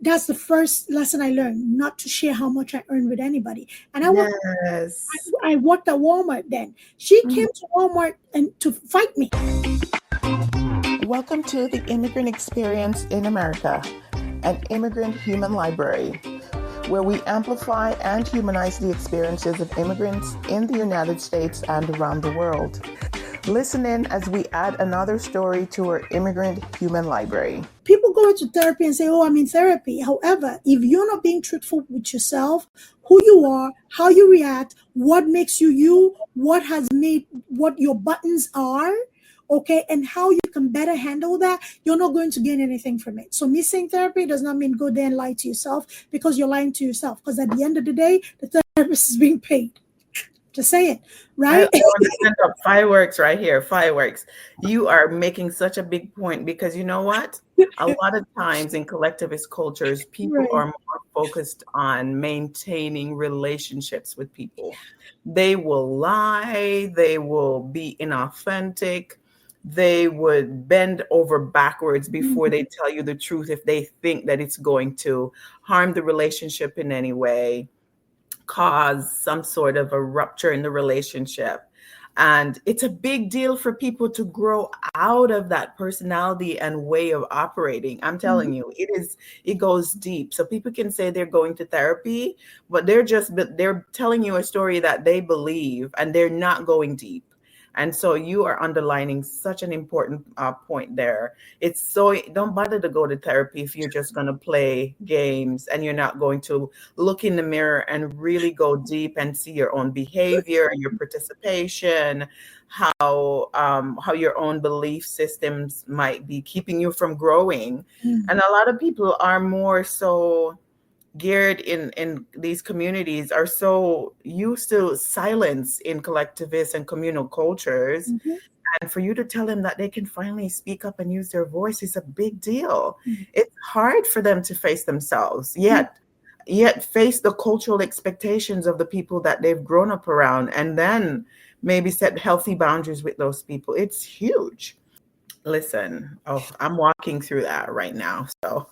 that's the first lesson I learned, not to share how much I earn with anybody. And Yes. I worked at Walmart then. She Mm. came to Walmart and to fight me. Welcome to the Immigrant Experience in America, an immigrant human library, where we amplify and humanize the experiences of immigrants in the United States and around the world. Listen in as we add another story to our immigrant human library. People go into therapy and say, "Oh, I'm in therapy." However, if you're not being truthful with yourself, who you are, how you react, what makes you you, what has made what your buttons are, okay, and how you can better handle that, you're not going to gain anything from it. So, me saying therapy does not mean go there and lie to yourself, because you're lying to yourself. Because at the end of the day, the therapist is being paid. Just say it, I right? want to send up fireworks right here. Fireworks. You are making such a big point because you know what? A lot of times in collectivist cultures, people Right. are more focused on maintaining relationships with people. They will lie, they will be inauthentic, they would bend over backwards before they tell you the truth if they think that it's going to harm the relationship in any way, cause some sort of a rupture in the relationship. And it's a big deal for people to grow out of that personality and way of operating. I'm Mhm. telling you, it goes deep. So people can say they're going to therapy, but they're telling you a story that they believe and they're not going deep. And so you are underlining such an important point there. It's so don't bother to go to therapy if you're just going to play games and you're not going to look in the mirror and really go deep and see your own behavior, your participation, how your own belief systems might be keeping you from growing. Mhm. And a lot of people are more so geared in these communities are so used to silence in collectivist and communal cultures, Mhm. and for you to tell them that they can finally speak up and use their voice is a big deal. Mhm. It's hard for them to face themselves, Mhm. yet face the cultural expectations of the people that they've grown up around, and then maybe set healthy boundaries with those people. It's huge. Listen, oh, I'm walking through that right now. So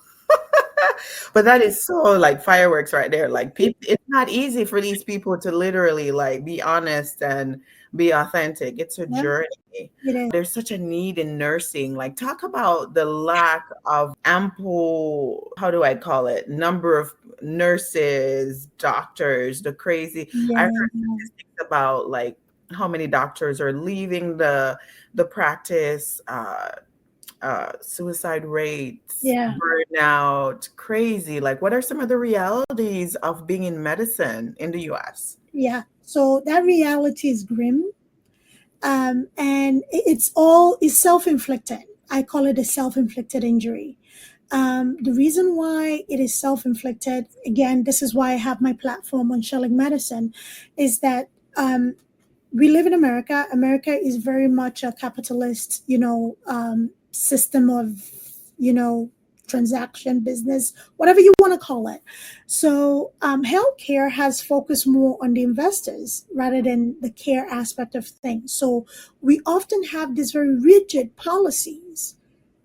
but that is so like fireworks right there. Like people, it's not easy for these people to literally like be honest and be authentic. It's a Yeah, journey. it is. There's such a need in nursing. Like talk about the lack of ample, how do I call it, number of nurses, doctors, the crazy. I heard Yeah. statistics about like how many doctors are leaving the practice, suicide rates, Yeah. burnout, crazy. Like, what are some of the realities of being in medicine in the US? Yeah. So that reality is grim. And it's all is self-inflicted. I call it a self-inflicted injury. The reason why it is self-inflicted, again, this is why I have my platform on Shelling Medicine, is that we live in America. America is very much a capitalist, system of, you know, transaction business, whatever you want to call it. So, healthcare has focused more on the investors rather than the care aspect of things. So, we often have these very rigid policies,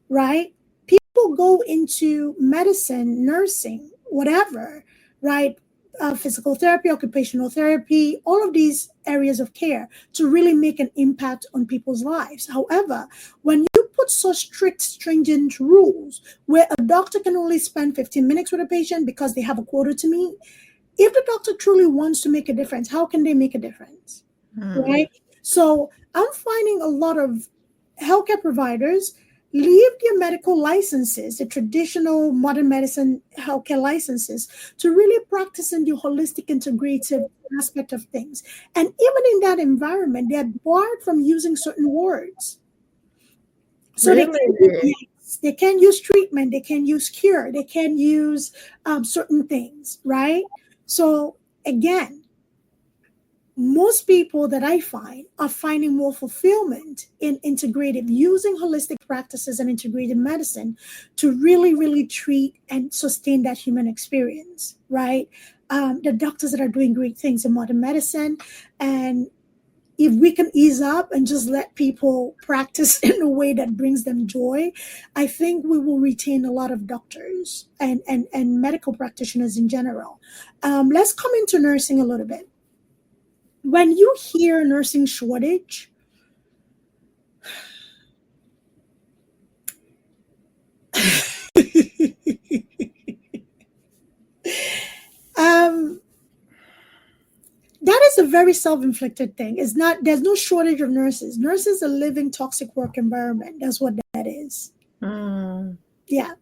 right? People go into medicine, nursing, whatever, right? Physical therapy, occupational therapy, all of these areas of care to really make an impact on people's lives. However, when you put such strict, stringent rules where a doctor can only spend 15 minutes with a patient because they have a quota to meet, if the doctor truly wants to make a difference, how can they make a difference? Hmm. Right? So I'm finding a lot of healthcare providers leave their medical licenses, the traditional modern medicine healthcare licenses, to really practice in the holistic integrative aspect of things. And even in that environment, they're barred from using certain words. So Really? they can use treatment, they can use cure, they can use certain things, right? So again, most people that I find are finding more fulfillment in integrative, using holistic practices and integrative medicine to really, really treat and sustain that human experience, right? The doctors that are doing great things in modern medicine, and if we can ease up and just let people practice in a way that brings them joy, I think we will retain a lot of doctors and medical practitioners in general. Let's come into nursing a little bit. When you hear nursing shortage, um, that is a very self-inflicted thing. It's not, there's no shortage of nurses. Nurses are living toxic work environment. That's what that is. Mm. Yeah.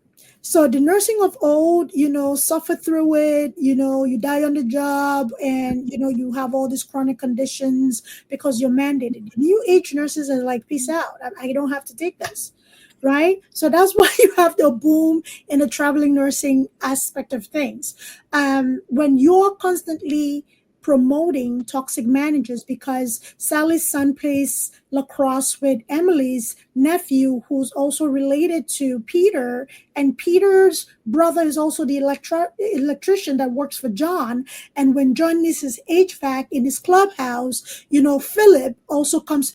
So the nursing of old, suffer through it, you die on the job, and you have all these chronic conditions because you're mandated. The new age nurses are like, peace out. I don't have to take this. Right? So that's why you have the boom in the traveling nursing aspect of things. When you're constantly promoting toxic managers, because Sally's son plays lacrosse with Emily's nephew, who's also related to Peter, and Peter's brother is also the electrician that works for John. And when John needs his HVAC in his clubhouse, Philip also comes,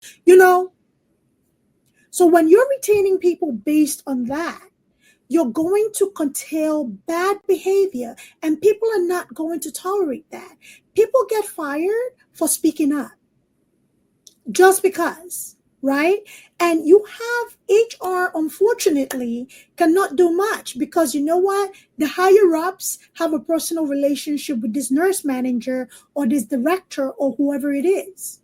So when you're retaining people based on that, you're going to curtail bad behavior, and people are not going to tolerate that. People get fired for speaking up just because, right? And you have HR, unfortunately, cannot do much, because you know what? The higher ups have a personal relationship with this nurse manager or this director or whoever it is.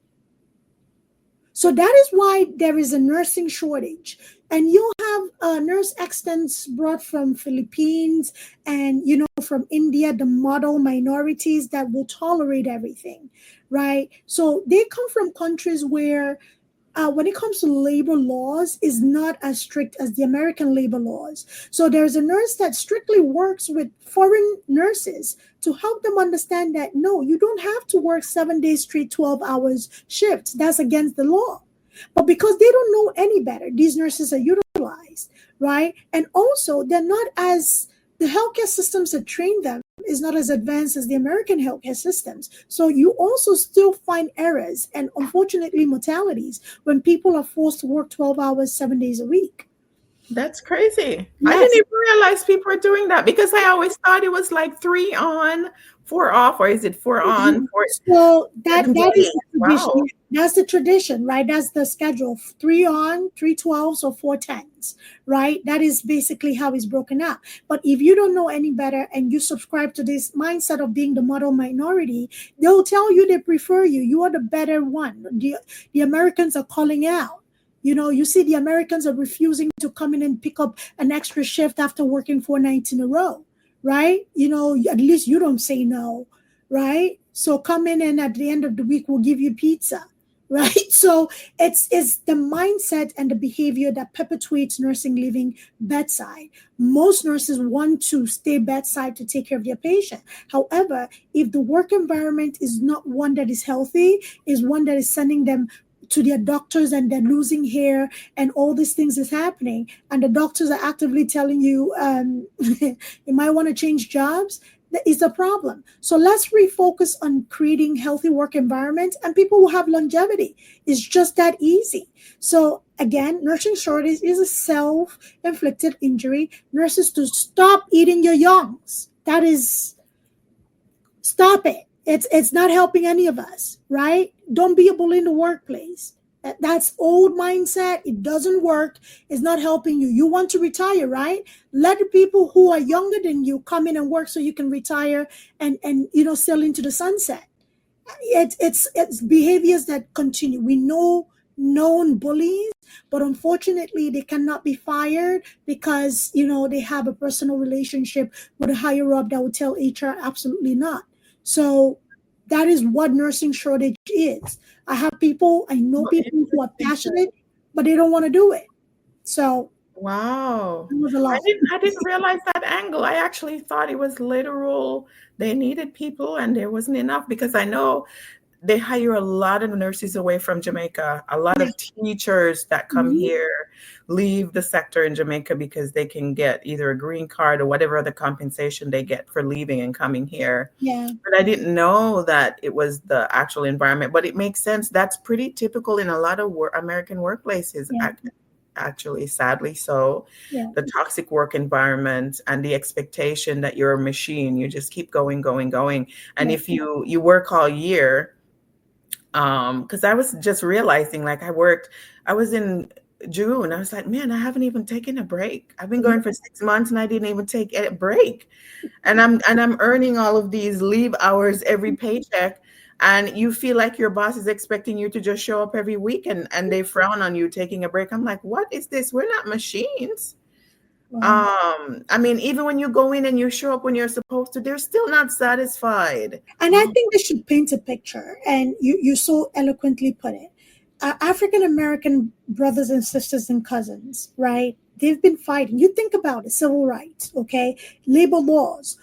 So that is why there is a nursing shortage. And you'll have nurse extents brought from Philippines and, from India, the model minorities that will tolerate everything, right? So they come from countries where when it comes to labor laws, is not as strict as the American labor laws. So there's a nurse that strictly works with foreign nurses to help them understand that, no, you don't have to work 7 days straight, 12 hours shifts. That's against the law. But because they don't know any better, these nurses are utilized, right? And also, they're not as, the healthcare systems that train them is not as advanced as the American healthcare systems. So you also still find errors and, unfortunately, mortalities when people are forced to work 12 hours, 7 days a week. That's crazy. I Yes. didn't even realize people are doing that, because I always thought it was like 3 on, 4 off, or is it 4 on, 4 So that 7 is days? the tradition. Wow. That's the tradition, right? That's the schedule. 3 on, 3 12s, or 4 10s, right? That is basically how it's broken up. But if you don't know any better and you subscribe to this mindset of being the model minority, they'll tell you they prefer you. You are the better one. The Americans are calling out. You see the Americans are refusing to come in and pick up an extra shift after working 4 nights in a row, right? At least you don't say no, right? So come in, and at the end of the week, we'll give you pizza, right? So it's the mindset and the behavior that perpetuates nursing living bedside. Most nurses want to stay bedside to take care of their patient. However, if the work environment is not one that is healthy, is one that is sending them to their doctors and they're losing hair and all these things is happening, and the doctors are actively telling you you might want to change jobs, that is a problem. So let's refocus on creating healthy work environments, and people will have longevity. It's just that easy. So again, nursing shortage is a self-inflicted injury. Nurses, to stop eating your youngs. That is, stop it. It's not helping any of us, right? Don't be a bully in the workplace. That's old mindset. It doesn't work. It's not helping you. You want to retire, right? Let the people who are younger than you come in and work so you can retire and sail into the sunset. It's behaviors that continue. We know known bullies, but unfortunately they cannot be fired because they have a personal relationship with a higher up that would tell HR absolutely not. So that is what nursing shortage is. I know Well, people who are interesting. passionate, but they don't want to do it. So Wow. it was a lot. I didn't realize that angle. I actually thought it was literal. They needed people and there wasn't enough, because I know they hire a lot of nurses away from Jamaica. A lot Yeah. of teachers that come Mhm. here leave the sector in Jamaica because they can get either a green card or whatever other compensation they get for leaving and coming here. Yeah. But I didn't know that it was the actual environment, but it makes sense. That's pretty typical in a lot of American workplaces, Yeah. actually, sadly. So Yeah. the toxic work environment and the expectation that you're a machine, you just keep going, going, going. And Yeah. if you work all year, because I was just realizing, like, I was in June. I was like, man, I haven't even taken a break. I've been going for 6 months and I didn't even take a break. And I'm earning all of these leave hours every paycheck. And you feel like your boss is expecting you to just show up every week, and they frown on you taking a break. I'm like, what is this? We're not machines. Wow. I mean, even when you go in and you show up when you're supposed to, they're still not satisfied. And I Oh, think this should paint a picture, and you so eloquently put it. African American brothers and sisters and cousins, right? They've been fighting. You think about it, civil rights, okay, labor laws,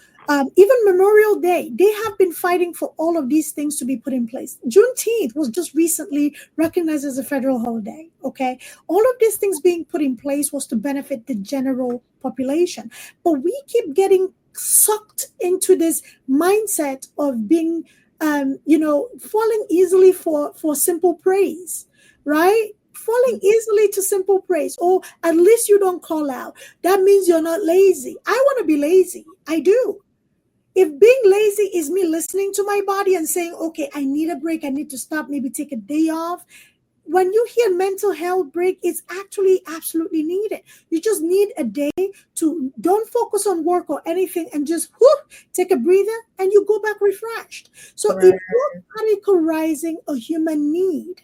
even Memorial Day. They have been fighting for all of these things to be put in place. Juneteenth was just recently recognized as a federal holiday, okay? All of these things being put in place was to benefit the general population. But we keep getting sucked into this mindset of being falling easily for simple praise, right? Falling easily to simple praise. Oh, at least you don't call out. That means you're not lazy. I want to be lazy. I do. If being lazy is me listening to my body and saying, okay, I need a break, I need to stop, maybe take a day off. When you hear mental health break, it's actually absolutely needed. You just need a day to don't focus on work or anything and just take a breather and you go back refreshed. So right. if you're categorizing a human need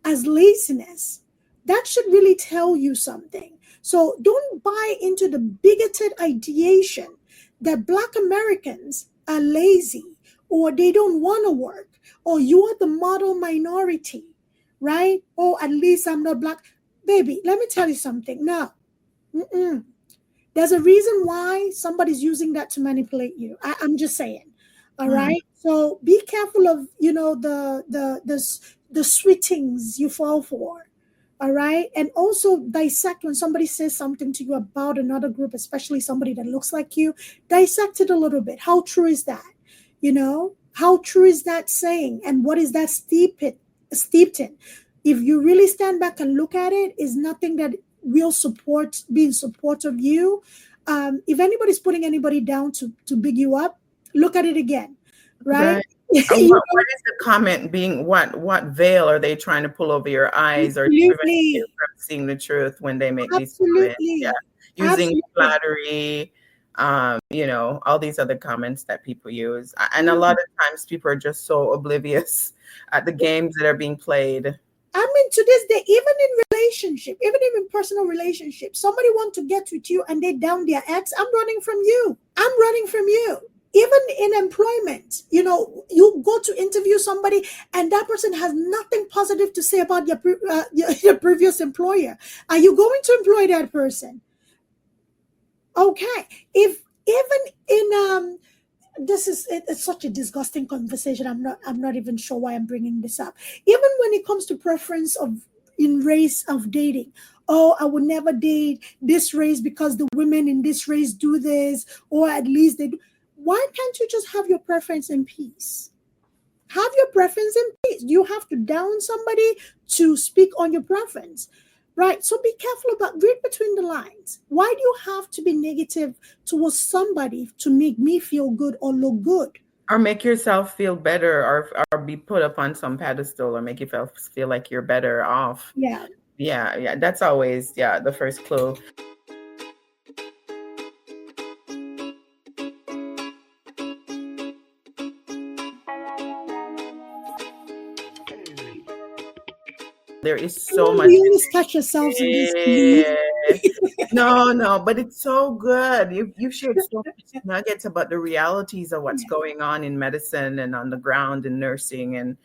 as laziness, that should really tell you something. So don't buy into the bigoted ideation that Black Americans are lazy or they don't want to work or you are the model minority, right? Oh, at least I'm not Black. Baby, let me tell you something. No, mm-mm. There's a reason why somebody's using that to manipulate you. I'm just saying. All Mm, right. So be careful of the sweet things you fall for. All right. And also dissect when somebody says something to you about another group, especially somebody that looks like you. Dissect it a little bit. How true is that? How true is that saying, and what is that steeped in? If you really stand back and look at it, is nothing that will be in support of you. If anybody's putting anybody down to big you up, look at it again, right? right. And what is the comment being? What veil are they trying to pull over your eyes or to prevent you Absolutely, from seeing the truth when they make these comments? Yeah, absolutely, using absolutely. flattery, all these other comments that people use, and a Yeah. lot of times people are just so oblivious at the games that are being played. I mean, to this day, even in relationship, even in personal relationship, somebody want to get with you and they down their ex. I'm running from you. I'm running from you. Even in employment, you go to interview somebody and that person has nothing positive to say about your previous employer. Are you going to employ that person? Okay. If even in it's such a disgusting conversation. I'm not even sure why I'm bringing this up. Even when it comes to preference of in race of dating, oh, I would never date this race because the women in this race do this, or at least they do. Why can't you just have your preference in peace? Have your preference in peace. You have to down somebody to speak on your preference, right? So be careful about read between the lines. Why do you have to be negative towards somebody to make me feel good or look good? Or make yourself feel better, or be put up on some pedestal, or make you feel like you're better off. Yeah. Yeah, yeah, that's always, yeah, the first clue. There is Come so on, much we in always catch ourselves in this there. lead. No, no, but it's so good. You shared so many nuggets about the realities of what's Yeah. going on in medicine and on the ground in nursing, and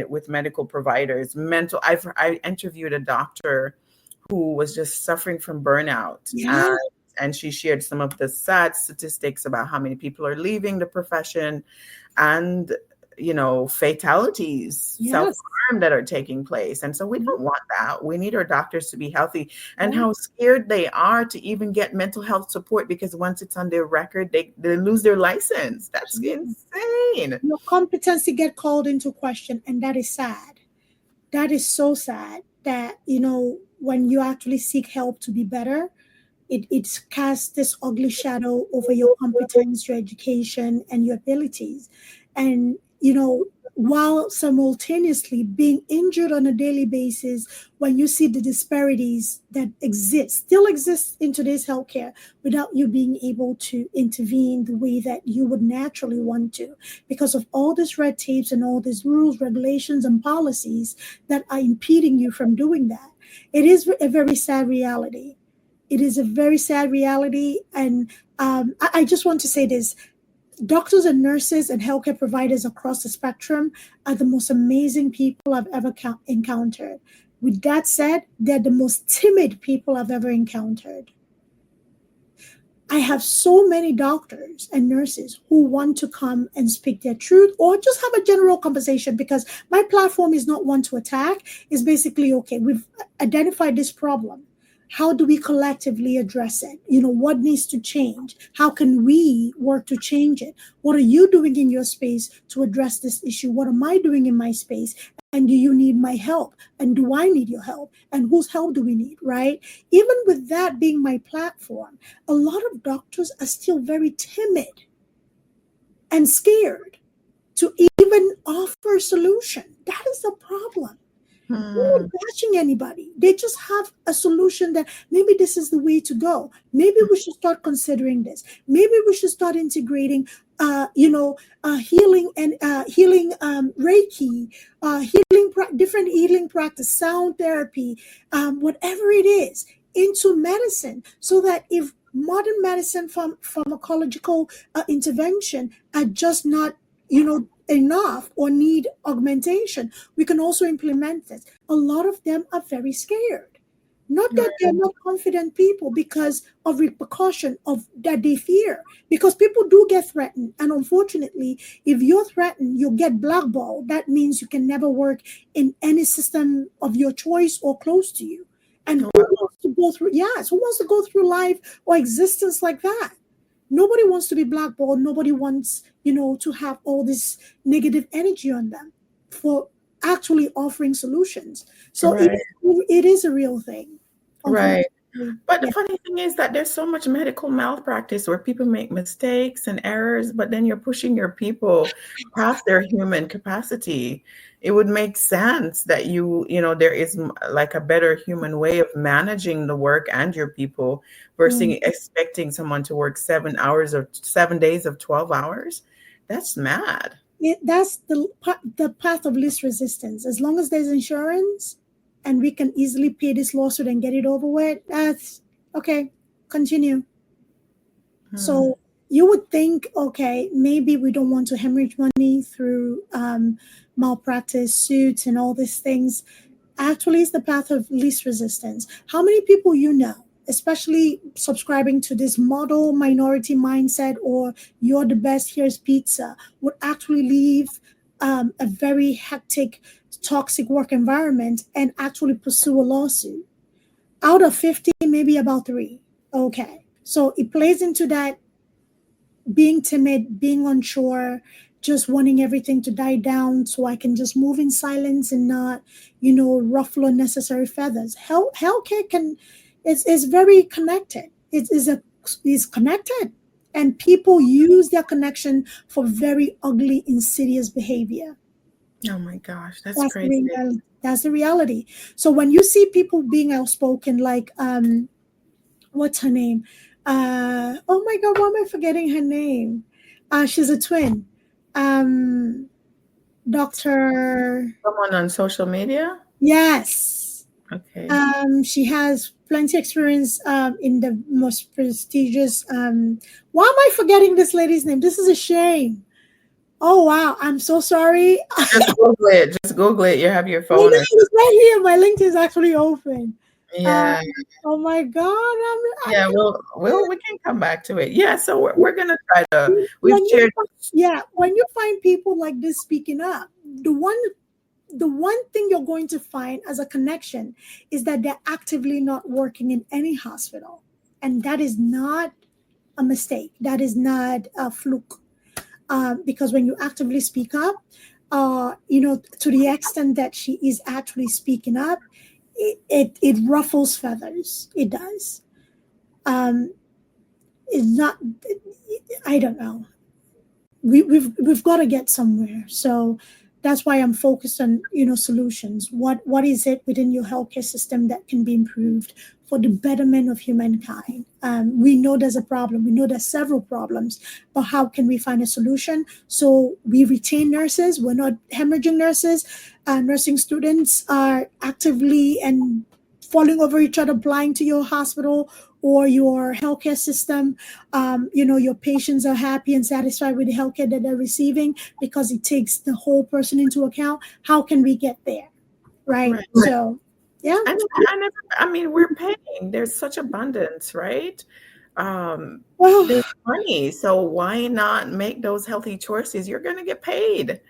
with medical providers. I interviewed a doctor who was just suffering from burnout, Yeah. and she shared some of the sad statistics about how many people are leaving the profession, and fatalities, Yes. self-harm that are taking place. And so we Mhm. don't want that. We need our doctors to be healthy. And Yeah. how scared they are to even get mental health support, because once it's on their record, they lose their license. That's Absolutely. insane. Your competency get called into question, and that is sad. That is so sad that, when you actually seek help to be better, it casts this ugly shadow over your competence, your education, and your abilities. And, while simultaneously being injured on a daily basis, when you see the disparities that still exist in today's healthcare, without you being able to intervene the way that you would naturally want to, because of all these red tapes and all these rules, regulations, and policies that are impeding you from doing that. It is a very sad reality. It is a very sad reality. And I just want to say this: doctors and nurses and healthcare providers across the spectrum are the most amazing people I've ever encountered. With that said, they're the most timid people I've ever encountered. I have so many doctors and nurses who want to come and speak their truth or just have a general conversation, because my platform is not one to attack. It's basically, okay, we've identified this problem. How do we collectively address it? What needs to change? How can we work to change it? What are you doing in your space to address this issue? What am I doing in my space? And do you need my help? And do I need your help? And whose help do we need, right? Even with that being my platform, a lot of doctors are still very timid and scared to even offer a solution. That is the problem. They're Hmm. not bashing anybody. They just have a solution that maybe this is the way to go. Maybe we should start considering this. Maybe we should start integrating, healing and healing Reiki, different healing practice, sound therapy, whatever it is, into medicine, so that if modern medicine from pharmacological intervention are just not, enough or need augmentation, we can also implement this. A lot of them are very scared. Not that they're not confident people, because of repercussion of that they fear. Because people do get threatened, and unfortunately, if you're threatened, you'll get blackballed. That means you can never work in any system of your choice or close to you. And who Wow. wants to go through? Yes, who wants to go through life or existence like that? Nobody wants to be blackballed. Nobody wants, to have all this negative energy on them for actually offering solutions. So Right. it is a real thing, Right. unfortunately. But the Yeah. funny thing is that there's so much medical malpractice where people make mistakes and errors, but then you're pushing your people past their human capacity. It would make sense that there is like a better human way of managing the work and your people versus Mm. expecting someone to work 7 hours or 7 days of 12 hours. That's mad. That's the path of least resistance. As long as there's insurance and we can easily pay this lawsuit and get it over with, that's okay. Continue. Hmm. So you would think, okay, maybe we don't want to hemorrhage money through malpractice suits and all these things. Actually, it's the path of least resistance. How many people especially subscribing to this model minority mindset, or you're the best, here's pizza, would actually leave a very hectic, toxic work environment and actually pursue a lawsuit? Out of 50, maybe about three. Okay. So it plays into that: being timid, being unsure, just wanting everything to die down so I can just move in silence and not, ruffle unnecessary feathers. Healthcare is very connected. Is connected, and people use their connection for very ugly, insidious behavior. Oh my gosh, that's That's the crazy. reality. That's the reality. So when you see people being outspoken, like what's her name? Oh my God, why am I forgetting her name? She's a twin. Um, Doctor. Someone on social media? Yes. Okay. She has plenty experience in the most prestigious. Why am I forgetting this lady's name? This is a shame. Oh wow, I'm so sorry. Just Google it. Just Google it. You have your I know, phone or it's right here. My LinkedIn is actually open. Uh, Yeah. oh my God, Yeah, we can come back to it. Yeah, so we're gonna try to. We've when you shared. yeah, when you find people like this speaking up, the one thing you're going to find as a connection is that they're actively not working in any hospital, and that is not a mistake. That is not a fluke. Because when you actively speak up, to the extent that she is actually speaking up, it ruffles feathers. It does. Um, it's not. I don't know. We've got to get somewhere. So that's why I'm focused on solutions. What is it within your healthcare system that can be improved for the betterment of humankind? We know there's a problem. We know there's several problems, but how can we find a solution so we retain nurses? We're not hemorrhaging nurses. Nursing students are actively and falling over each other, applying to your hospital or your healthcare system. Your patients are happy and satisfied with the healthcare that they're receiving because it takes the whole person into account. How can we get there? Right. Right. So, yeah. And I mean, we're paying. There's such abundance, right? Well, There's money, so why not make those healthy choices? You're gonna get paid.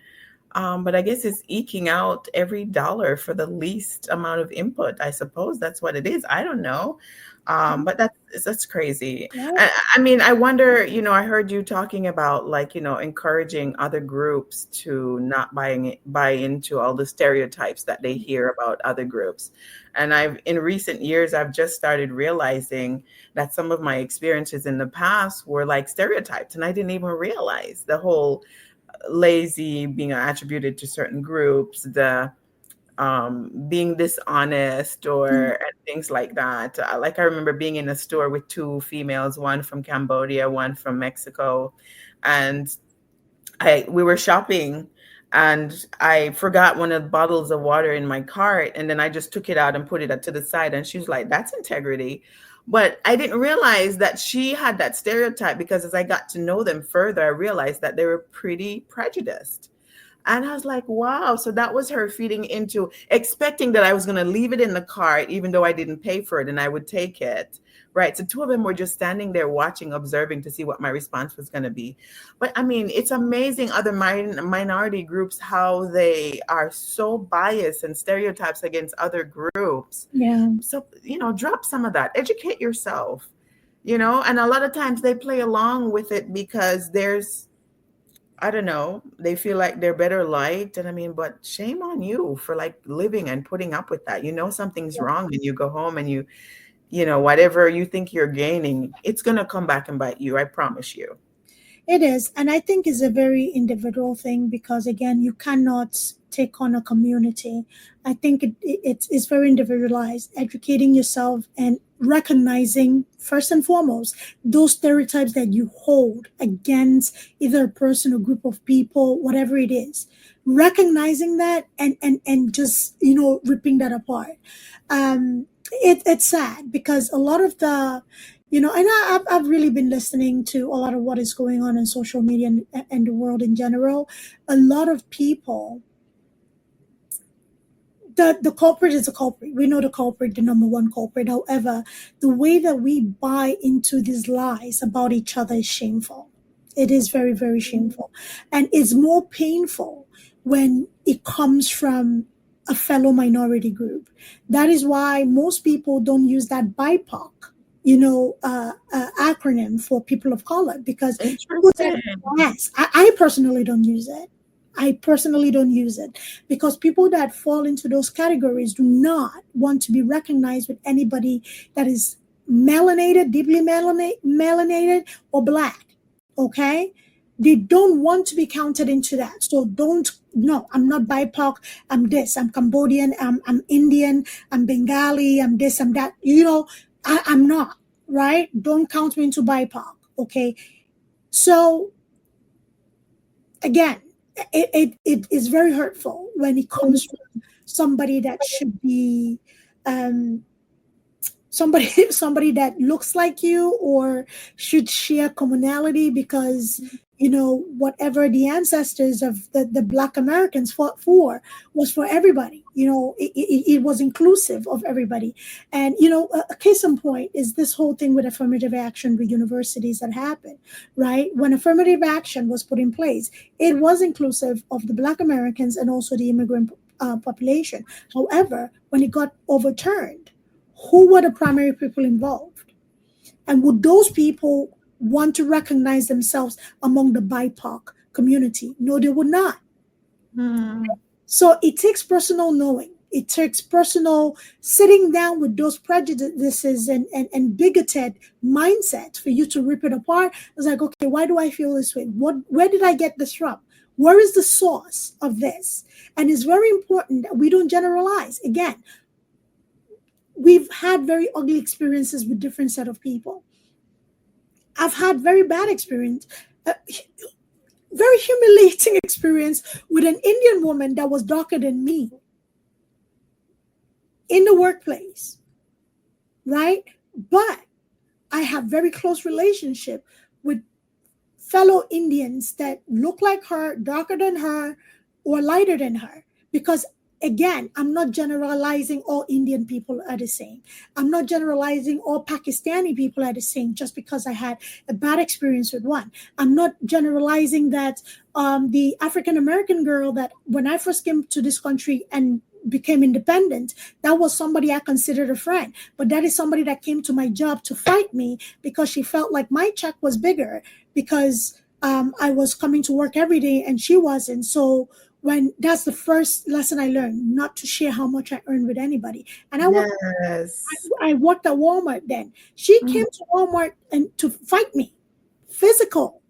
But I guess it's eking out every dollar for the least amount of input. I suppose that's what it is. I don't know. But that's crazy. yeah, I mean, I wonder, I heard you talking about like, encouraging other groups to not buy into all the stereotypes that they hear about other groups. And in recent years, I've just started realizing that some of my experiences in the past were like stereotypes, and I didn't even realize the whole lazy being attributed to certain groups, the being dishonest or and things like that. Like I remember being in a store with two females, one from Cambodia, one from Mexico, and we were shopping and I forgot one of the bottles of water in my cart, and then I just took it out and put it to the side, and she was like, "That's integrity." But I didn't realize that she had that stereotype, because as I got to know them further, I realized that they were pretty prejudiced. And I was like, wow. So that was her feeding into expecting that I was going to leave it in the cart, even though I didn't pay for it, and I would take it. Right. So two of them were just standing there watching, observing to see what my response was going to be. But I mean, it's amazing other minority groups, how they are so biased and stereotypes against other groups. yeah. So, drop some of that, educate yourself, and a lot of times they play along with it because I don't know, they feel like they're better liked. And I mean, but shame on you for like living and putting up with that. Something's wrong and you go home and whatever you think you're gaining, it's going to come back and bite you. I promise you. It is. And I think it's a very individual thing because, again, you cannot take on a community. I think it's very individualized, educating yourself and recognizing, first and foremost, those stereotypes that you hold against either a person or group of people, whatever it is. Recognizing that and just, ripping that apart. It's sad because a lot of and I've really been listening to a lot of what is going on in social media and the world in general. A lot of people, the culprit is a culprit. We know the culprit, the number one culprit. However, the way that we buy into these lies about each other is shameful. It is very, very shameful. And it's more painful when it comes from a fellow minority group. That is why most people don't use that BIPOC, acronym for people of color, because people that, Interesting. yes, I personally don't use it. I personally don't use it because people that fall into those categories do not want to be recognized with anybody that is melanated, deeply melanated, or black. Okay? They don't want to be counted into that. So don't, no, I'm not BIPOC. I'm this, I'm Cambodian, I'm Indian, I'm Bengali, I'm this, I'm that. I'm not, right? Don't count me into BIPOC. Okay? So again, it is very hurtful when it comes from somebody that should be um, somebody somebody that looks like you or should share commonality because whatever the ancestors of the Black Americans fought for was for everybody. It was inclusive of everybody. And, a case in point is this whole thing with affirmative action with universities that happened, right? When affirmative action was put in place, it was inclusive of the Black Americans and also the immigrant population. However, when it got overturned, who were the primary people involved? And would those people want to recognize themselves among the BIPOC community? No, they would not. So it takes personal knowing. It takes personal sitting down with those prejudices and bigoted mindset for you to rip it apart. It's like, okay, why do I feel this way? Where did I get this from? Where is the source of this? And it's very important that we don't generalize. Again, we've had very ugly experiences with different set of people. I've had very bad experience, very humiliating experience with an Indian woman that was darker than me in the workplace, right? But I have very close relationship with fellow Indians that look like her, darker than her, or lighter than her. Because again, I'm not generalizing all Indian people are the same. I'm not generalizing all Pakistani people are the same just because I had a bad experience with one. I'm not generalizing that the African American girl that when I first came to this country and became independent, that was somebody I considered a friend. But that is somebody that came to my job to fight me because she felt like my check was bigger because I was coming to work every day and she wasn't. So when that's the first lesson I learned, not to share how much I earned with anybody. And I worked at Walmart then. She came to Walmart and to fight me, physical,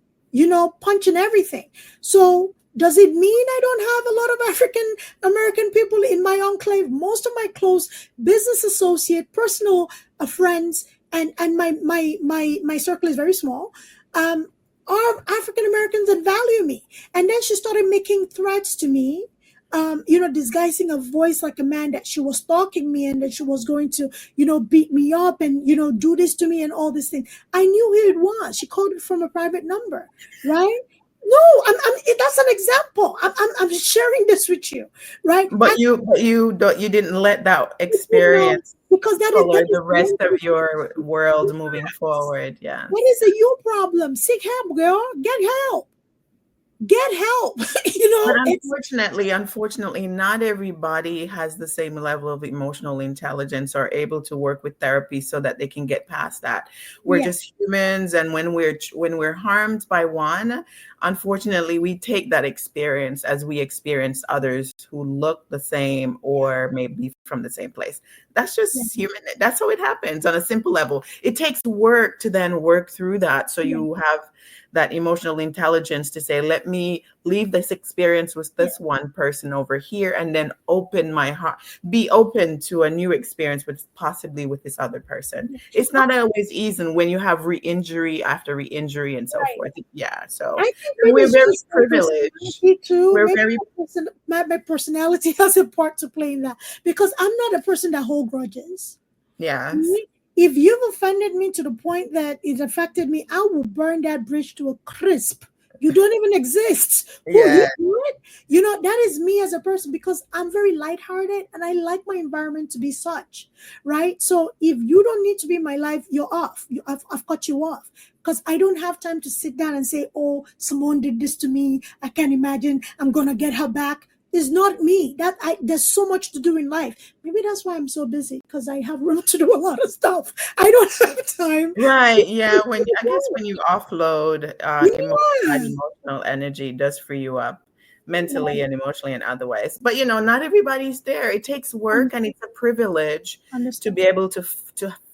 punching everything. So does it mean I don't have a lot of African American people in my enclave? Most of my close business associate, personal friends, and my circle is very small. Are African Americans that value me. And then she started making threats to me, disguising a voice like a man that she was stalking me and that she was going to, beat me up and, do this to me and all these things. I knew who it was. She called it from a private number, right? No, that's an example. I'm sharing this with you, right? But you didn't let that experience because that color is the rest of your world moving forward. Yeah. What is a you problem? Seek help, girl. Get help. Get help. But unfortunately, not everybody has the same level of emotional intelligence or able to work with therapy so that they can get past that. We're just humans, and when we're harmed by one, unfortunately, we take that experience as we experience others who look the same or maybe from the same place. That's just human. That's how it happens on a simple level. It takes work to then work through that. So you have that emotional intelligence to say, let me leave this experience with this one person over here and then open my heart, be open to a new experience with possibly with this other person. It's not always easy when you have re-injury after re-injury and so forth. Yeah. So we're very privileged. Too. We're maybe very my personality has a part to play in that because I'm not a person that holds grudges. Yes. If you've offended me to the point that it affected me, I will burn that bridge to a crisp. You don't even exist. Yeah. That is me as a person because I'm very lighthearted and I like my environment to be such, right? So if you don't need to be in my life, you're off. I've cut you off because I don't have time to sit down and say, oh, someone did this to me. I can't imagine I'm going to get her back. It's not me. There's so much to do in life. Maybe that's why I'm so busy because I have room to do a lot of stuff. I don't have time. Right. Yeah. When you offload emotional energy, it does free you up mentally and emotionally and otherwise. But not everybody's there. It takes work and it's a privilege to be able to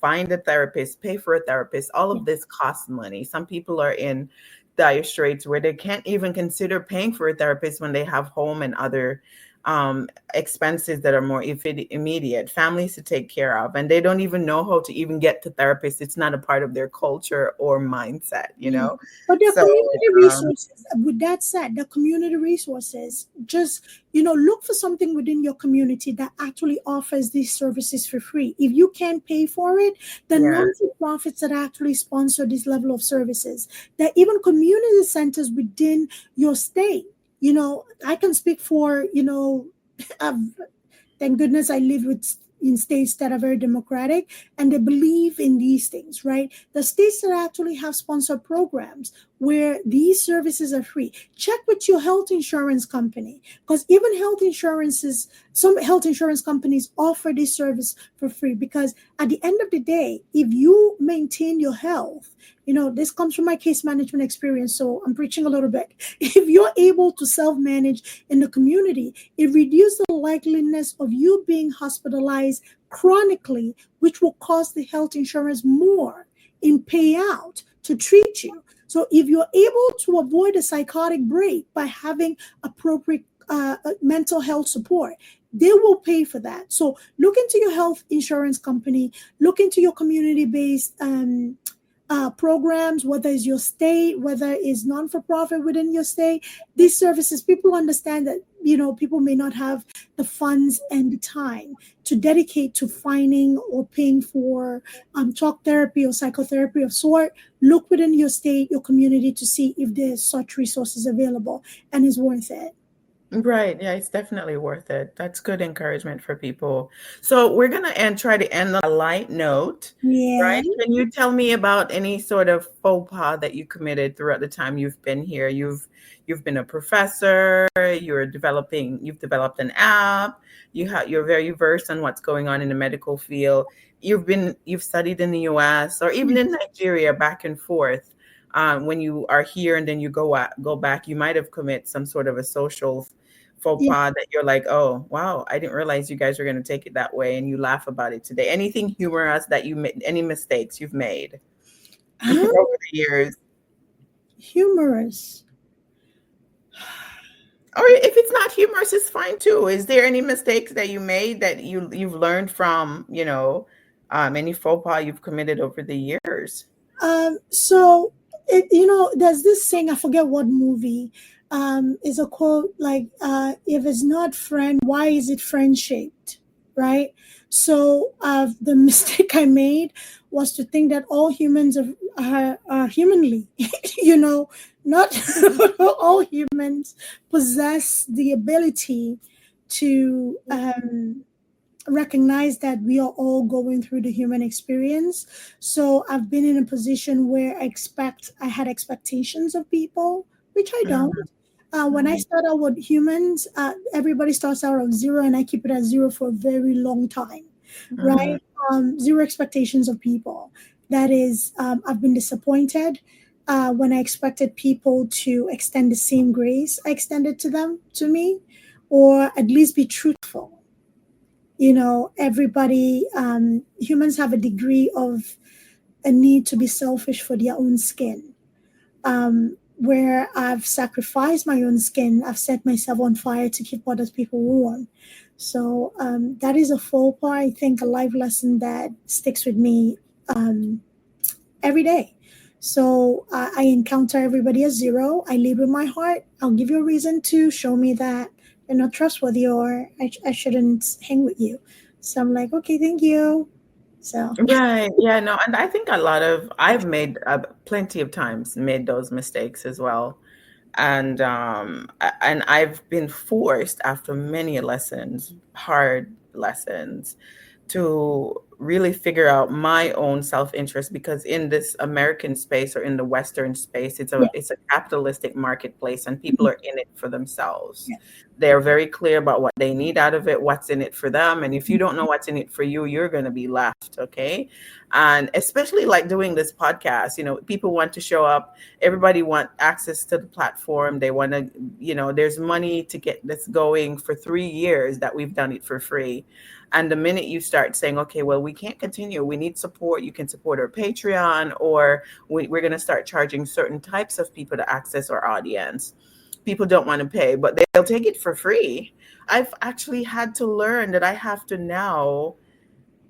find a therapist, pay for a therapist. All of this costs money. Some people are in dire straits where they can't even consider paying for a therapist when they have home and other expenses that are more immediate, families to take care of, and they don't even know how to even get to therapists. It's not a part of their culture or mindset, you Yeah. know. But the So community um, resources, with that said, the community resources, just, look for something within your community that actually offers these services for free. If you can't pay for it, the yeah, non-for-profits that actually sponsor this level of services, that even community centers within your state, I can speak for, I've thank goodness I live in states that are very democratic and they believe in these things, right? The states that actually have sponsored programs where these services are free. Check with your health insurance company because even some health insurance companies offer this service for free because at the end of the day, if you maintain your health, this comes from my case management experience, so I'm preaching a little bit. If you're able to self manage in the community, it reduces the likeliness of you being hospitalized chronically, which will cost the health insurance more in payout to treat you. So if you're able to avoid a psychotic break by having appropriate mental health support, they will pay for that. So look into your health insurance company, look into your community-based programs, whether it's your state, whether it's non-for-profit within your state. These services, people understand that people may not have the funds and the time to dedicate to finding or paying for talk therapy or psychotherapy of sort. Look within your state, your community, to see if there's such resources available and is worth it. right. Yeah, it's definitely worth it. That's good encouragement for people. So we're gonna try to end on a light note, Yeah. right? Can you tell me about any sort of faux pas that you committed throughout the time you've been here? You've been a professor, you've developed an app, you're very versed on what's going on in the medical field. You've studied in the US or even in Nigeria back and forth. When you are here and then you go back, you might have commit some sort of a social faux Yeah. pas that you're like, oh wow, I didn't realize you guys were going to take it that way, and you laugh about it today. Anything humorous that you made, any mistakes you've made over Huh? the years, Humorous. or if it's not humorous, it's fine too. Is there any mistakes that you made that you've learned from, any faux pas you've committed over the years? So there's this saying, I forget what movie, is a quote like, if it's not friend, why is it friend shaped? Right? So the mistake I made was to think that all humans are humanly, not all humans possess the ability to recognize that we are all going through the human experience. So I've been in a position where I had expectations of people, which I don't. Mhm, When I mhm, start out with humans, everybody starts out of zero, and I keep it at zero for a very long time, mhm. right? Zero expectations of people. That is, I've been disappointed when I expected people to extend the same grace I extended to me, or at least be truthful. Everybody, humans have a degree of a need to be selfish for their own skin. Where I've sacrificed my own skin, I've set myself on fire to keep other people warm. So that is a faux pas, I think, a life lesson that sticks with me um, every day. So I encounter everybody as zero. I lead with my heart. I'll give you a reason to show me that you're not trustworthy, or I shouldn't hang with you. So I'm like, okay, thank you. So Right. Yeah, no, and I think I've made plenty of times made those mistakes as well. And I've been forced after many lessons, hard lessons, to really figure out my own self-interest, because in this American space or in the Western space, yeah, it's a capitalistic marketplace, and people are in it for themselves. yeah, They're very clear about what they need out of it, what's in it for them. And if you don't know what's in it for you, you're going to be left. Okay. And especially like doing this podcast, people want to show up. Everybody want access to the platform. They want to, there's money to get this going for 3 years that we've done it for free. And the minute you start saying, okay, well, we can't continue, we need support, you can support our Patreon, or we're going to start charging certain types of people to access our audience. people don't want to pay, but they'll take it for free. I've actually had to learn that I have to now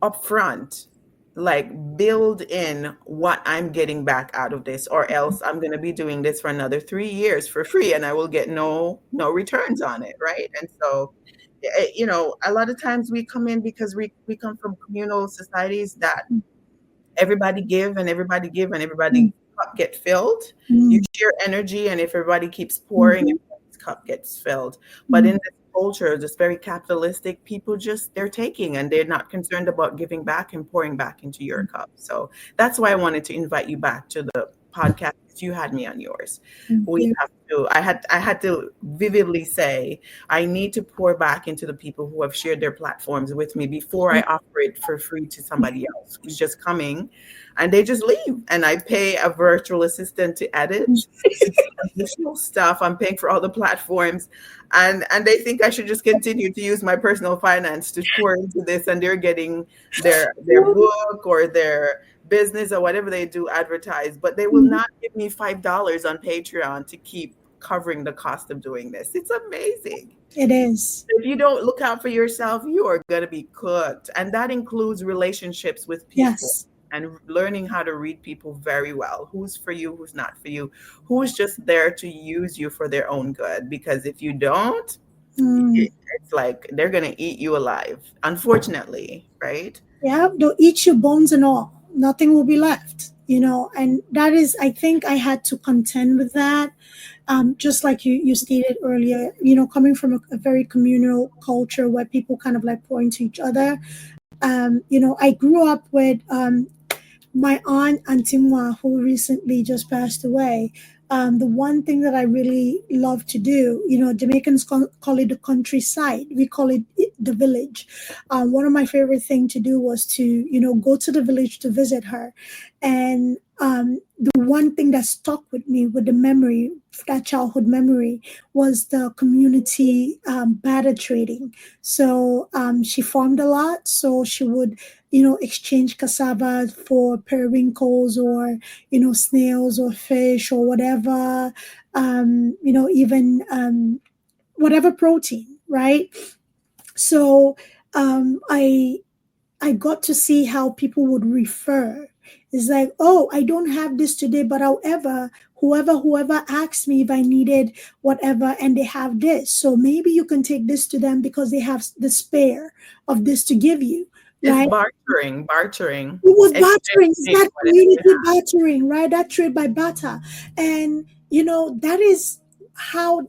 upfront like build in what I'm getting back out of this, or else I'm going to be doing this for another 3 years for free and I will get no returns on it, right? And so a lot of times we come in because we come from communal societies that everybody give and everybody give and Mm, everybody cup get filled. You mm, share energy, and if everybody keeps pouring, mhm, everybody's cup gets filled. But in mm, this culture, this very capitalistic, people just they're taking and they're not concerned about giving back and pouring back into your cup. So that's why I wanted to invite you back to the podcast. You had me on yours. thank We you. have to. I had to vividly say I need to pour back into the people who have shared their platforms with me before I offer it for free to somebody else who's just coming, and they just leave. And I pay a virtual assistant to edit, to do additional stuff. I'm paying for all the platforms, and they think I should just continue to use my personal finance to pour into this, and they're getting their book or their business or whatever they do advertised, but they will not give me $5 on Patreon to keep covering the cost of doing this. It's amazing. It is. If you don't look out for yourself, you are going to be cooked. And that includes relationships with people Yes. and learning how to read people very well. Who's for you, who's not for you, who's just there to use you for their own good. Because if you don't, Mm. it's like they're going to eat you alive, unfortunately, right? Yeah, they'll eat your bones and all. Nothing will be left, and that is, I think I had to contend with that. Just like you stated earlier, coming from a very communal culture where people kind of like pour into each other. I grew up with my aunt Antimwa, who recently just passed away. The one thing that I really love to do, Jamaicans call it the countryside. We call it the village. One of my favorite thing to do was to, go to the village to visit her. And the one thing that stuck with me with the memory, that childhood memory, was the community barter trading. So she farmed a lot. So she would exchange cassava for periwinkles or, snails or fish or whatever, even whatever protein, right? So I got to see how people would refer. It's like, oh, I don't have this today, but however, whoever asked me if I needed whatever, and they have this, so maybe you can take this to them because they have the spare of this to give you, It's right? bartering, It was battering. It's exchanging that whatever you community have. battering, right? That trade by batter. And, that is how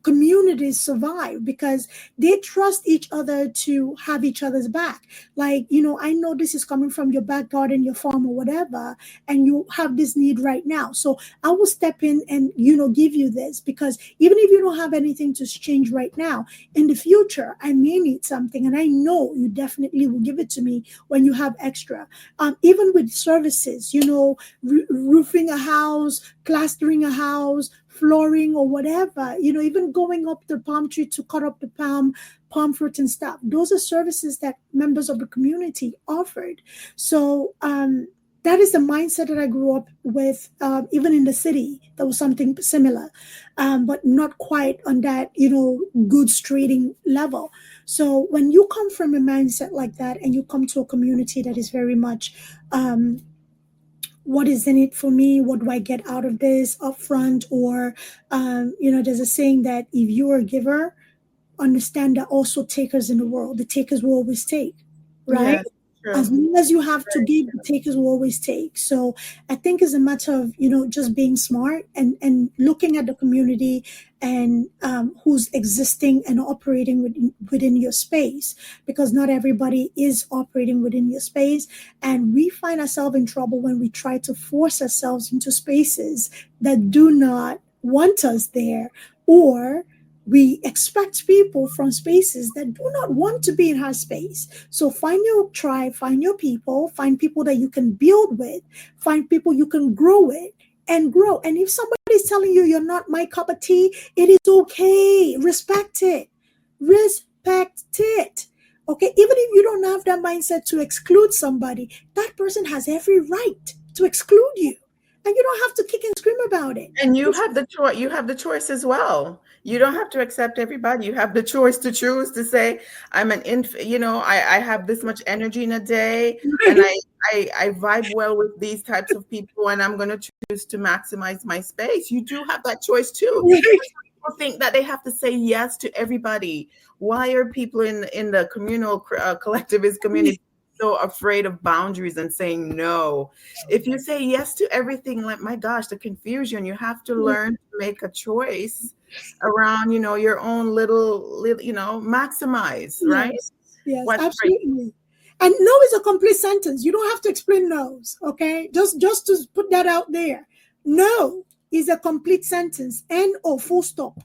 communities survive, because they trust each other to have each other's back. Like, I know this is coming from your back garden, your farm, or whatever, and you have this need right now. So I will step in and, give you this, because even if you don't have anything to exchange right now, in the future, I may need something, and I know you definitely will give it to me when you have extra. Even with services, roofing a house, plastering a house, flooring or whatever, even going up the palm tree to cut up the palm fruit and stuff. Those are services that members of the community offered. So that is the mindset that I grew up with. Even in the city, there was something similar, but not quite on that, goods trading level. So when you come from a mindset like that and you come to a community that is very much, what is in it for me? What do I get out of this upfront? Or, there's a saying that if you're a giver, understand that also takers in the world. The takers will always take, right? Yes, As true. long as you have to Very give, the true. takers will always take. So I think it's a matter of, just being smart and looking at the community and who's existing and operating within your space, because not everybody is operating within your space. And we find ourselves in trouble when we try to force ourselves into spaces that do not want us there, or we expect people from spaces that do not want to be in our space. So find your tribe, find your people, find people that you can build with, find people you can grow with, and grow. And if somebody's telling you you're not my cup of tea, it is okay. Respect it. Respect it. Okay. Even if you don't have that mindset to exclude somebody, that person has every right to exclude you. and you don't have to kick and scream about it. And you have the choice. You have the choice as well. You don't have to accept everybody. You have the choice to choose to say, I'm an I have this much energy in a day, and I vibe well with these types of people, and I'm going to choose to maximize my space. You do have that choice too. People think that they have to say yes to everybody. Why are people in the communal collectivist community so afraid of boundaries and saying no? If you say yes to everything, like, my gosh, the confusion. You have to learn to make a choice around, your own little, maximize, right? Yes, What's absolutely. And no is a complete sentence. You don't have to explain no's, okay? Just to put that out there. No is a complete sentence. N-O, full stop.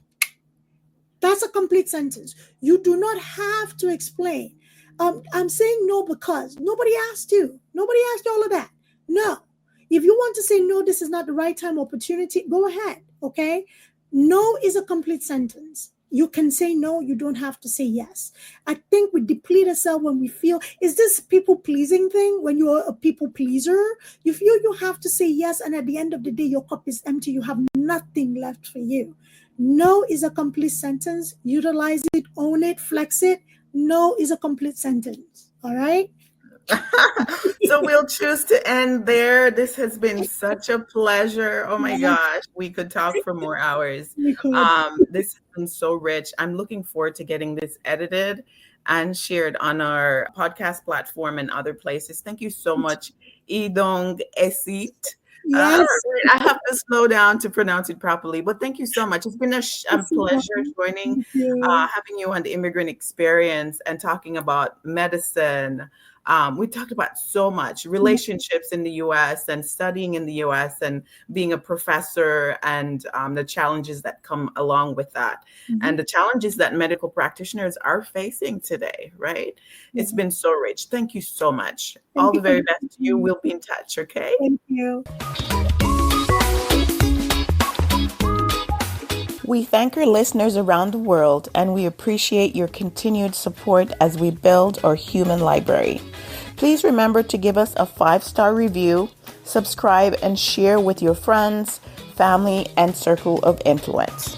That's a complete sentence. You do not have to explain. I'm saying no because nobody asked you. Nobody asked you all of that. No. If you want to say no, this is not the right time, opportunity, go ahead, okay? No is a complete sentence. You can say no, you don't have to say yes. I think we deplete ourselves when we feel, is this people-pleasing thing? When you're a people pleaser, you feel you have to say yes, and at the end of the day, your cup is empty. You have nothing left for you. No is a complete sentence. Utilize it, own it, flex it. No is a complete sentence. All right? So we'll choose to end there. This has been such a pleasure. Oh my gosh, we could talk for more hours. We could. This has been so rich. I'm looking forward to getting this edited and shared on our podcast platform and other places. Thank you so much, Idongesit. Yes. I have to slow down to pronounce it properly, but thank you so much. It's been a pleasure joining, having you on the Immigrant Experience and talking about medicine. We talked about so much, relationships in the U.S. and studying in the U.S. and being a professor, and the challenges that come along with that, and the challenges that medical practitioners are facing today, right? It's been so rich. Thank you so much. All the very best to you. We'll be in touch, okay? Thank you. We thank our listeners around the world, and we appreciate your continued support as we build our human library. Please remember to give us a 5-star review, subscribe, and share with your friends, family, and circle of influence.